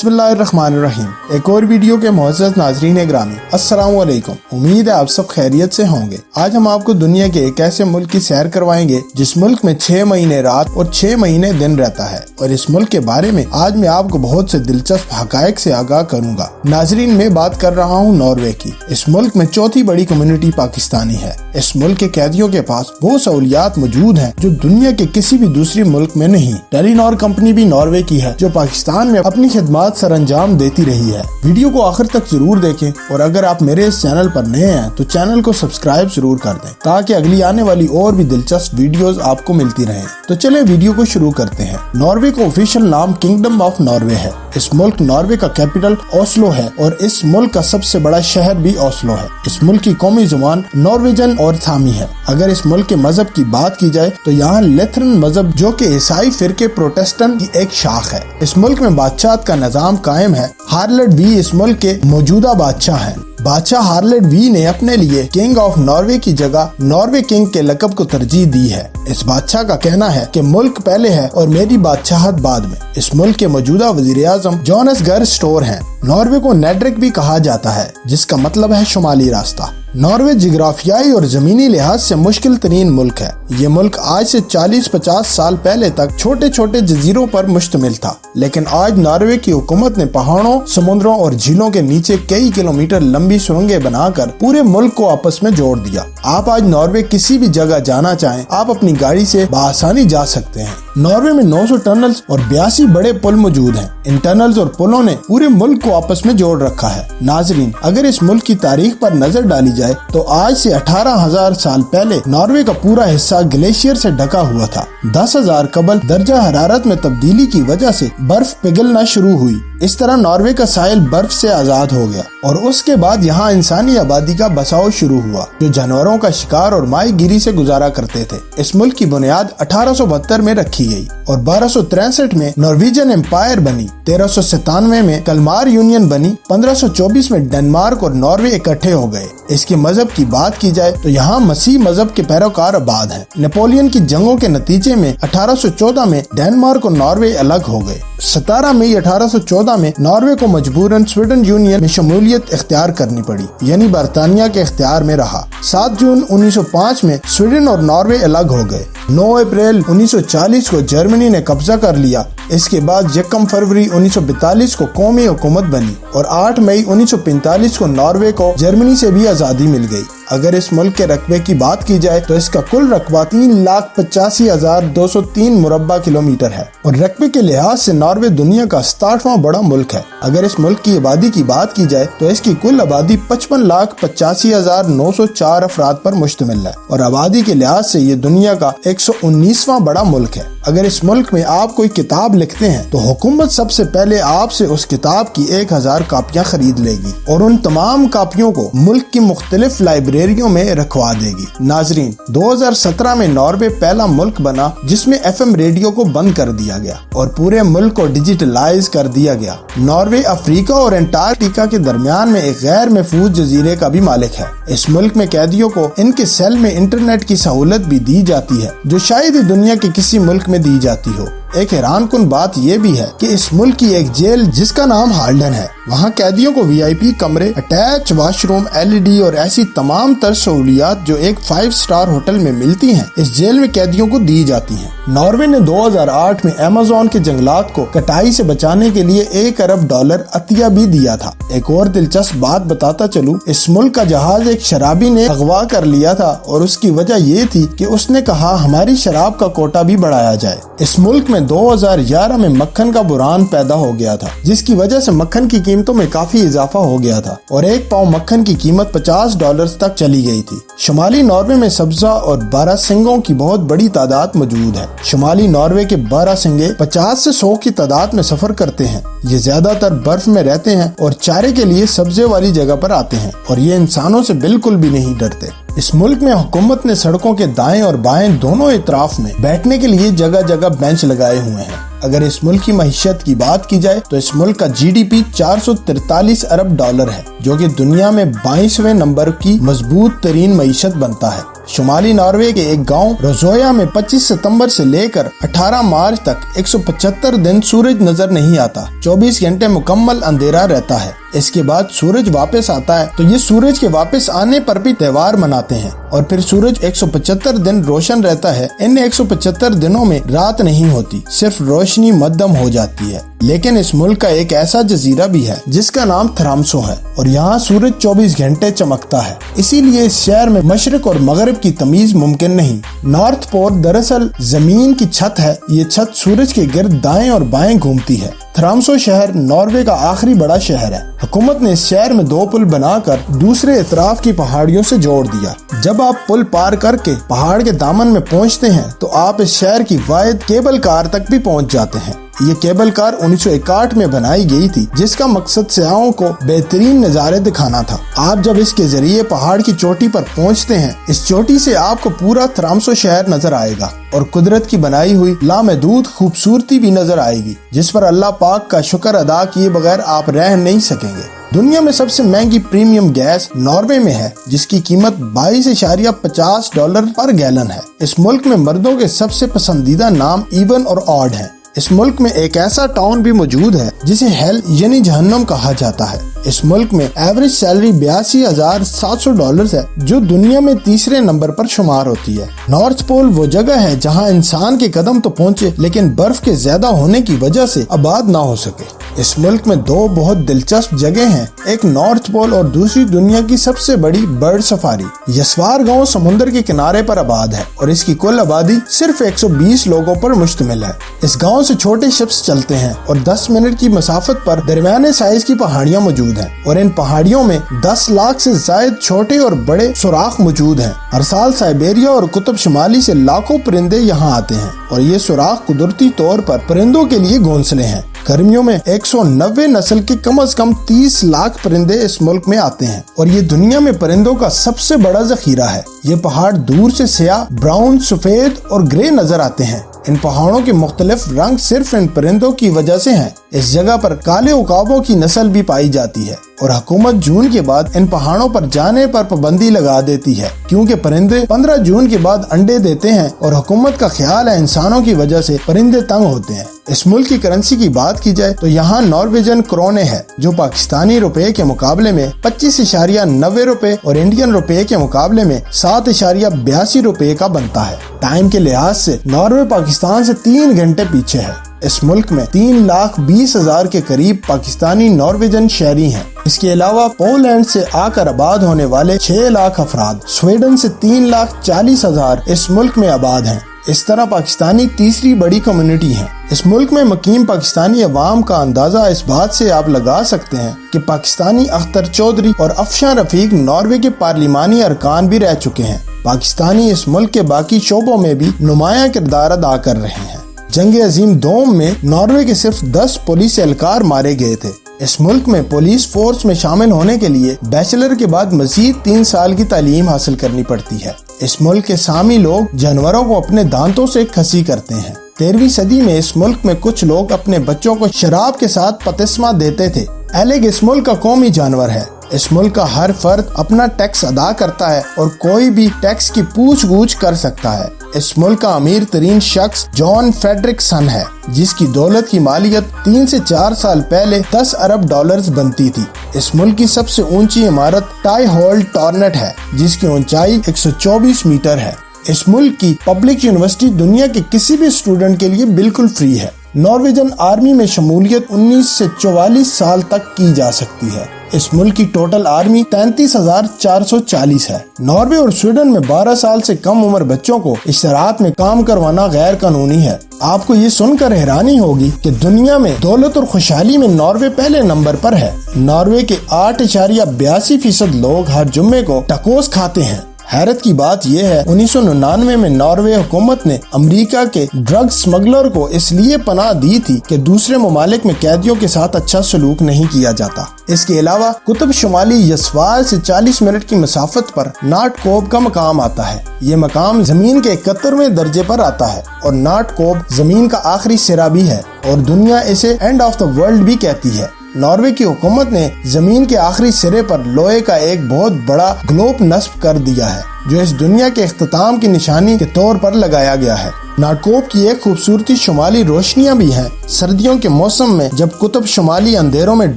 बिस्मिल्लाहिर्रहमानिर्रहीम। एक और वीडियो के मुअज़्ज़ज़ नाज़रीन ग्रामी, अस्सलाम वालेकुम। उम्मीद है आप सब खैरियत से होंगे। आज हम आपको दुनिया के एक ऐसे मुल्क की सैर करवाएंगे जिस मुल्क में 6 महीने रात और 6 महीने दिन रहता है, और इस मुल्क के बारे में आज मैं आपको बहुत से दिलचस्प हक़ाइक़ से आगाह करूंगा। नाज़रीन, मैं बात कर रहा हूँ नॉर्वे की। इस मुल्क में चौथी बड़ी कम्युनिटी पाकिस्तानी है। इस मुल्क के कैदियों के पास वो सहूलियात मौजूद हैं जो दुनिया के किसी भी दूसरी मुल्क में नहीं। टेलीनॉर कंपनी भी नॉर्वे की है जो पाकिस्तान में अपनी खिदमत सरअंजाम देती रही है। वीडियो को आखिर तक जरूर देखें, और अगर आप मेरे इस चैनल पर नए हैं तो चैनल को सब्सक्राइब जरूर कर दें ताकि अगली आने वाली और भी दिलचस्प वीडियोस आपको मिलती रहें। तो चलें वीडियो को शुरू करते हैं। नॉर्वे का ऑफिशियल नाम किंगडम ऑफ नॉर्वे है। इस मुल्क नॉर्वे का कैपिटल ओस्लो है और इस मुल्क का सबसे बड़ा शहर भी ओस्लो है। इस मुल्क की कौमी जुबान नॉर्वेजन और सामी है। अगर इस मुल्क के मजहब की बात की जाए तो यहाँ लेथरन मजहब, जो कि ईसाई फिरके प्रोटेस्टेंट की एक शाख है। इस मुल्क में बादशाहत का निजाम कायम है। हार्लड वी इस मुल्क के मौजूदा बादशाह हैं। बादशाह हार्लड वी ने अपने लिए किंग ऑफ नॉर्वे की जगह नॉर्वे किंग के लक़ब को तरजीह दी है। इस बादशाह का कहना है कि मुल्क पहले है और मेरी बादशाहत बाद में। इस मुल्क के मौजूदा वज़ीर आज़म जोनास गायर स्टोर हैं। नॉर्वे को नेड्रिक भी कहा जाता है, जिसका मतलब है शुमाली रास्ता। नॉर्वे जिग्राफियाई और जमीनी लिहाज से मुश्किल तरीन मुल्क है। ये मुल्क आज से 40-50 साल पहले तक छोटे छोटे जजीरों पर मुश्तमिल था, लेकिन आज नॉर्वे की हुकूमत ने पहाड़ों, समुद्रों और झीलों के नीचे कई किलोमीटर लंबी सुरंगें बनाकर पूरे मुल्क को आपस में जोड़ दिया। आप आज नॉर्वे किसी भी जगह जाना चाहें, आप अपनी गाड़ी से बआसानी जा सकते हैं। नॉर्वे में 900 टनल्स और 82 बड़े पुल मौजूद हैं। इन टनल्स और पुलों ने पूरे मुल्क को आपस में जोड़ रखा है। नाजरीन, अगर इस मुल्क की तारीख पर नजर डाली जाए तो आज से 18,000 साल पहले नॉर्वे का पूरा हिस्सा ग्लेशियर से ढका हुआ था। 10,000 कबल दर्जा हरारत में तब्दीली की वजह से बर्फ पिघलना शुरू हुई। इस तरह नॉर्वे का साहिल बर्फ से आजाद हो गया और उसके बाद यहाँ इंसानी आबादी का बसाव शुरू हुआ, जो जानवरों का शिकार और माही गिरी से गुजारा करते थे। इस मुल्क की बुनियाद 1872 में रखी गई और 1263 में नॉर्वेजियन एम्पायर बनी। 1397 में कलमार यूनियन बनी। 1524 में डेनमार्क और नॉर्वे इकट्ठे हो गए। इसके मजहब की बात की जाए तो यहाँ मसीह मजहब के पैरोकार आबाद हैं। नेपोलियन की जंगों के नतीजे में 1814 में डेनमार्क और नॉर्वे अलग हो गए। 17 मई 1814 में नॉर्वे को मजबूरन स्वीडन यूनियन में शमूलियत इख्तियार करनी पड़ी, यानी बरतानिया के इख्तियार में रहा। 7 जून 1905 में स्वीडन और नॉर्वे अलग हो गए। 9 अप्रैल 1940 को जर्मनी ने कब्जा कर लिया। इसके बाद 1 फरवरी 1942 को कौमी हुकूमत बनी और 8 मई 1945 को नॉर्वे को जर्मनी से भी आज़ादी मिल गई। अगर इस मुल्क के रकबे की बात की जाए तो इसका कुल रकबा 3,85,203 मुरब्बा किलोमीटर है और रकबे के लिहाज से नॉर्वे दुनिया का 67वां बड़ा मुल्क है। अगर इस मुल्क की आबादी की बात की जाए तो इसकी कुल आबादी 55,85,904 अफराद पर मुश्तमिल है और आबादी के लिहाज से ये दुनिया का 119वां बड़ा मुल्क है। अगर इस मुल्क में आप कोई किताब लिखते हैं तो हुकूमत सबसे पहले आपसे उस किताब की 1000 कापियाँ खरीद लेगी और उन तमाम कापियों को मुल्क की मुख्तलिफ लाइब्रेरियों में रखवा देगी। नाजरीन, 2017 में नॉर्वे पहला मुल्क बना जिसमें FM रेडियो को बंद कर दिया गया और पूरे मुल्क को डिजिटलाइज कर दिया गया। नॉर्वे अफ्रीका और अंटार्कटिका के दरमियान में एक गैर महफूज जजीरे का भी मालिक है। इस मुल्क में कैदियों को इनके सेल में इंटरनेट की सहूलत भी दी जाती है, जो शायद ही दुनिया के किसी मुल्क में दी जाती हो। एक हैरान कुन बात यह भी है कि इस मुल्क की एक जेल जिसका नाम हाल्डन है, वहाँ कैदियों को VIP कमरे, अटैच वॉशरूम, LED और ऐसी तमाम तर सहूलियात जो एक 5 स्टार होटल में मिलती हैं, इस जेल में कैदियों को दी जाती हैं। नॉर्वे ने 2008 में अमेज़न के जंगलात को कटाई से बचाने के लिए $1 अरब अतिया भी दिया था। एक और दिलचस्प बात बताता चलूं, इस मुल्क का जहाज एक शराबी ने अगवा कर लिया था और उसकी वजह ये थी कि उसने कहा हमारी शराब का कोटा भी बढ़ाया जाए। इस मुल्क में 2011 में मक्खन का बुरान पैदा हो गया था, जिसकी वजह से मक्खन की कीमतों में काफी इजाफा हो गया था और 1 पाव मक्खन की कीमत $50 तक चली गई थी। शुमाली नॉर्वे में सब्जा और बारहसिंगों की बहुत बड़ी तादाद मौजूद है। शुमाली नॉर्वे के बारहसिंगे 50 से 100 की तादाद में सफर करते हैं। ये ज्यादातर बर्फ में रहते हैं और चारे के लिए सब्जे वाली जगह पर आते हैं और ये इंसानों से बिल्कुल भी नहीं डरते। इस मुल्क में हुकूमत ने सड़कों के दाएं और बाएं दोनों इतराफ में बैठने के लिए जगह जगह बेंच लगाए हुए हैं। अगर इस मुल्क की मईशत की बात की जाए तो इस मुल्क का GDP $443 अरब है, जो कि दुनिया में 22वें नंबर की मजबूत तरीन मईशत बनता है। शुमाली नॉर्वे के एक गांव रोजोया में 25 सितंबर से लेकर 18 मार्च तक 175 दिन सूरज नजर नहीं आता। 24 घंटे मुकम्मल अंधेरा रहता है। इसके बाद सूरज वापस आता है तो ये सूरज के वापस आने पर भी त्योहार मनाते हैं और फिर सूरज 175 दिन रोशन रहता है। इन 175 दिनों में रात नहीं होती, सिर्फ रोशनी मध्यम हो जाती है। लेकिन इस मुल्क का एक ऐसा जजीरा भी है जिसका नाम थरामसो है और यहाँ सूरज 24 घंटे चमकता है। इसीलिए इस शहर में मशरिक और मगरिब की तमीज मुमकिन नहीं। नॉर्थ पोल दरअसल जमीन की छत है। ये छत सूरज के गिर्द दाएं और बाएं घूमती है। थरामसो शहर नॉर्वे का आखिरी बड़ा शहर है। हुकूमत ने इस शहर में 2 पुल बनाकर दूसरे इतराफ की पहाड़ियों से जोड़ दिया। जब आप पुल पार करके पहाड़ के दामन में पहुंचते हैं तो आप इस शहर की वाहिद केबल कार तक भी पहुंच जाते हैं। ये केबल कार 1961 में बनाई गई थी, जिसका मकसद सयाहों को बेहतरीन नज़ारे दिखाना था। आप जब इसके जरिए पहाड़ की चोटी पर पहुंचते हैं, इस चोटी से आपको पूरा थरामसो शहर नजर आएगा और कुदरत की बनाई हुई लामहदूद खूबसूरती भी नजर आएगी, जिस पर अल्लाह पाक का शुक्र अदा किए बगैर आप रह नहीं सकेंगे। दुनिया में सबसे महंगी प्रीमियम गैस नॉर्वे में है, जिसकी कीमत $22.50 पर गैलन है। इस मुल्क में मर्दों के सबसे पसंदीदा नाम इवन और ऑड है। इस मुल्क में एक ऐसा टाउन भी मौजूद है जिसे हेल यानी जहन्नम कहा जाता है। इस मुल्क में एवरेज सैलरी $82,700 है, जो दुनिया में तीसरे नंबर पर शुमार होती है। नॉर्थ पोल वो जगह है जहां इंसान के कदम तो पहुंचे, लेकिन बर्फ के ज्यादा होने की वजह से आबाद ना हो सके। इस मुल्क में 2 बहुत दिलचस्प जगह हैं, एक नॉर्थ पोल और दूसरी दुनिया की सबसे बड़ी बर्ड सफारी। यस्वार गांव समुद्र के किनारे पर आबाद है और इसकी कुल आबादी सिर्फ 120 लोगों पर मुश्तमिल है। इस गांव से छोटे शिप्स चलते हैं और 10 मिनट की मसाफत पर दरमियाने साइज की पहाड़ियां मौजूद हैं और इन पहाड़ियों में 10 लाख से ज्यादा छोटे और बड़े सुराख मौजूद हैं। हर साल साइबेरिया और कुतुब शुमाली से लाखों परिंदे यहाँ आते हैं और ये सुराख कुदरती तौर पर परिंदों के लिए घोंसले हैं। गर्मियों में 190 नस्ल के कम से कम 30 लाख परिंदे इस मुल्क में आते हैं और ये दुनिया में परिंदों का सबसे बड़ा जखीरा है। ये पहाड़ दूर से स्याह, ब्राउन, सफेद और ग्रे नजर आते हैं। इन पहाड़ों के मुख्तलिफ रंग सिर्फ इन परिंदों की वजह से हैं। इस जगह पर काले उकाबों की नस्ल भी पाई जाती है और हुकूमत जून के बाद इन पहाड़ों पर जाने पर पाबंदी लगा देती है, क्योंकि परिंदे 15 जून के बाद अंडे देते हैं और हुकूमत का ख्याल है इंसानों की वजह से परिंदे तंग होते हैं। इस मुल्क की करेंसी की बात की जाए तो यहाँ नॉर्वेजन क्रोने है, जो पाकिस्तानी रुपए के मुकाबले में 25.90 रुपए और इंडियन रुपए के मुकाबले में 7.82 रुपए का बनता है। टाइम के लिहाज से नॉर्वे पाकिस्तान से 3 घंटे पीछे है। इस मुल्क में 3,20,000 के करीब पाकिस्तानी नॉर्वेजन शहरी हैं। इसके अलावा पोलैंड से आकर आबाद होने वाले 6 लाख अफराद, स्वीडन से 3,40,000 इस मुल्क में आबाद हैं। इस तरह पाकिस्तानी तीसरी बड़ी कम्युनिटी है। इस मुल्क में मुकीम पाकिस्तानी अवाम का अंदाजा इस बात से आप लगा सकते हैं कि पाकिस्तानी अख्तर चौधरी और अफशान रफीक नॉर्वे के पार्लिमानी अरकान भी रह चुके हैं। पाकिस्तानी इस मुल्क के बाकी शोबों में भी नुमाया किरदार अदा कर रहे हैं। जंग अजीम दोम में नॉर्वे के सिर्फ 10 पुलिस एहलकार मारे गए थे। इस मुल्क में पुलिस फोर्स में शामिल होने के लिए बैचलर के बाद मजीद 3 साल की तालीम हासिल करनी पड़ती है। इस मुल्क के सामी लोग जानवरों को अपने दांतों से खसी करते हैं। 13वीं सदी में इस मुल्क में कुछ लोग अपने बच्चों को शराब के साथ बपतिस्मा देते थे। एलेग इस मुल्क का कौमी जानवर है। इस मुल्क का हर फर्द अपना टैक्स अदा करता है और कोई भी टैक्स की पूछ गूछ कर सकता है। इस मुल्क का अमीर तरीन शख्स जॉन फेडरिकसन है, जिसकी दौलत की मालियत 3 से 4 साल पहले 10 अरब डॉलर्स बनती थी। इस मुल्क की सबसे ऊंची इमारत टाई होल्ड टॉर्नेट है, जिसकी ऊंचाई 124 मीटर है। इस मुल्क की पब्लिक यूनिवर्सिटी दुनिया के किसी भी स्टूडेंट के लिए बिल्कुल फ्री है। नॉर्वेजन आर्मी में शमूलियत 19 से 44 साल तक की जा सकती है। इस मुल्क की टोटल आर्मी 33,440 है। नॉर्वे और स्वीडन में 12 साल से कम उम्र बच्चों को इश्तराक में काम करवाना गैर कानूनी है। आपको ये सुनकर हैरानी होगी कि दुनिया में दौलत और खुशहाली में नॉर्वे पहले नंबर पर है। नॉर्वे के 8.82% लोग हर जुम्मे को टकोस खाते हैं। हैरत की बात यह है 1999 में नॉर्वे हुकूमत ने अमेरिका के ड्रग स्मगलर को इसलिए पनाह दी थी कि दूसरे ममालिक में कैदियों के साथ अच्छा सलूक नहीं किया जाता। इसके अलावा कुतुब शुमाली यस्वार से 40 मिनट की मसाफत पर नाट कोब का मकाम आता है। ये मकाम जमीन के 71वें दर्जे पर आता है और नाट कोब जमीन का आखिरी सिरा भी है और दुनिया इसे एंड ऑफ द वर्ल्ड भी कहती है। नॉर्वे की हुकूमत ने जमीन के आखिरी सिरे पर लोहे का एक बहुत बड़ा ग्लोब नस्ब कर दिया है। जो इस दुनिया के इख्तिताम की निशानी के तौर पर लगाया गया है। नाटकोप की एक खूबसूरती शुमाली रोशनियां भी हैं। सर्दियों के मौसम में जब कुतुब शुमाली अंधेरों में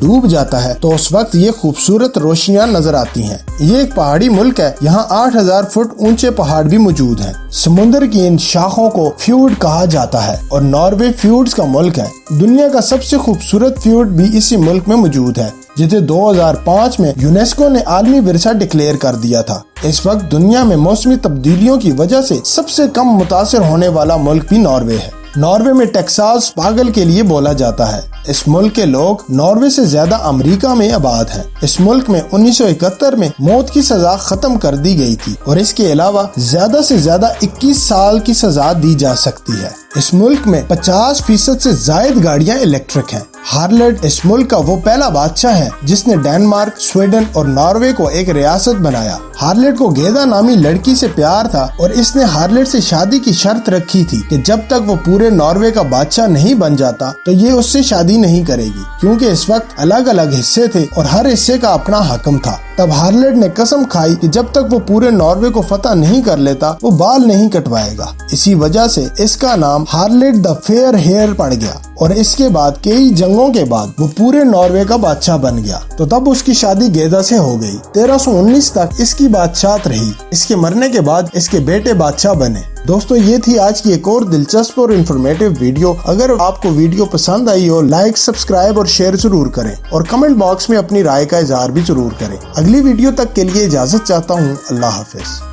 डूब जाता है तो उस वक्त ये खूबसूरत रोशनियां नजर आती हैं। ये एक पहाड़ी मुल्क है। यहाँ 8000 फुट ऊंचे पहाड़ भी मौजूद हैं। समुद्र की इन शाखों को फ्यूड कहा जाता है और नॉर्वे फ्यूड्स का मुल्क है। दुनिया का सबसे खूबसूरत फ्यूड भी इसी मुल्क में मौजूद है, जिसे 2005 में यूनेस्को ने आलमी विरसा डिक्लेयर कर दिया था। इस वक्त दुनिया में मौसमी तब्दीलियों की वजह से सबसे कम मुतासिर होने वाला मुल्क भी नॉर्वे है। नॉर्वे में टेक्सास पागल के लिए बोला जाता है। इस मुल्क के लोग नॉर्वे से ज्यादा अमेरिका में आबाद हैं। इस मुल्क में 1971 में मौत की सजा खत्म कर दी गई थी और इसके अलावा ज्यादा से ज्यादा 21 साल की सजा दी जा सकती है। इस मुल्क में 50% से जायद गाड़ियां इलेक्ट्रिक हैं। हार्लेट इस मुल्क का वो पहला बादशाह है जिसने डेनमार्क, स्वीडन और नॉर्वे को एक रियासत बनाया। हार्लेट को गेदा नामी लड़की से प्यार था और इसने हार्लेट से शादी की शर्त रखी थी कि जब तक वो पूरे नॉर्वे का बादशाह नहीं बन जाता तो ये उससे शादी नहीं करेगी, क्योंकि इस वक्त अलग अलग हिस्से थे और हर हिस्से का अपना हकम था। तब हार्लेट ने कसम खाई कि जब तक वो पूरे नॉर्वे को फतह नहीं कर लेता वो बाल नहीं कटवाएगा। इसी वजह से इसका नाम हार्लेट द फेयर हेयर पड़ गया और इसके बाद कई जंगों के बाद वो पूरे नॉर्वे का बादशाह बन गया। तो तब उसकी शादी गेदा से हो गई। 1319 तक इसकी बादशाहत रही। इसके मरने के बाद इसके बेटे बादशाह बने। दोस्तों, ये थी आज की एक और दिलचस्प और इन्फॉर्मेटिव वीडियो। अगर आपको वीडियो पसंद आई हो, लाइक, सब्सक्राइब और शेयर जरूर करें और कमेंट बॉक्स में अपनी राय का इजहार भी जरूर करें। अगली वीडियो तक के लिए इजाजत चाहता हूँ। अल्लाह हाफिज।